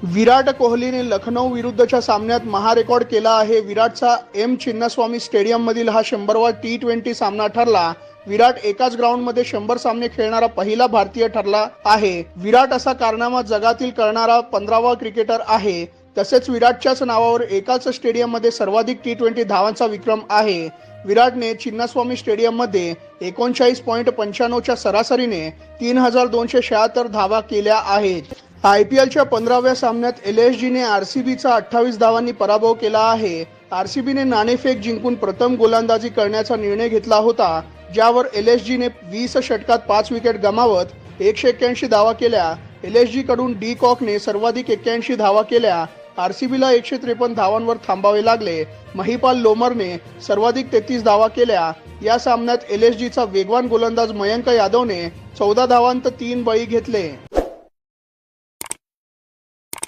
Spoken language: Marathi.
विराट कोहलीने लखनौ विरुद्धच्या सामन्यात महारेकॉर्ड केला आहे. विराटचा एम चिन्नास्वामी स्टेडियम मधील हा 100वा T20 सामना ठरला. विराट एकाच ग्राउंडमध्ये 100 सामने खेळणारा पहिला भारतीय ठरला आहे. विराट असा कारनामा जगातील करणारा 15वा क्रिकेटर आहे. तसेच विराटच्याच नावावर एकाच स्टेडियममध्ये सर्वाधिक T20 धावांचा विक्रम आहे. विराटने चिन्नास्वामी स्टेडियममध्ये 39.95 च्या सरासरीने 3276 धावा केल्या आहेत. IPLच्या 15व्या सामन्यात LSGने RCBचा 28 धावांनी पराभव केला आहे. RCBने नाणेफेक जिंकून प्रथम गोलंदाजी करण्याचा निर्णय घेतला होता, ज्यावर LSGने 20 षटकात 5 विकेट गमावत 181 धावा केल्या. LSG कडून डी कॉकने सर्वाधिक 81 धावा केल्या. RCBला 153 धावांवर थांबावे लागले. महिपाल लोमरने सर्वाधिक 33 धावा केल्या. या सामन्यात LSGचा वेगवान गोलंदाज मयंक यादवने 14 धावांत 3 बळी घेतले.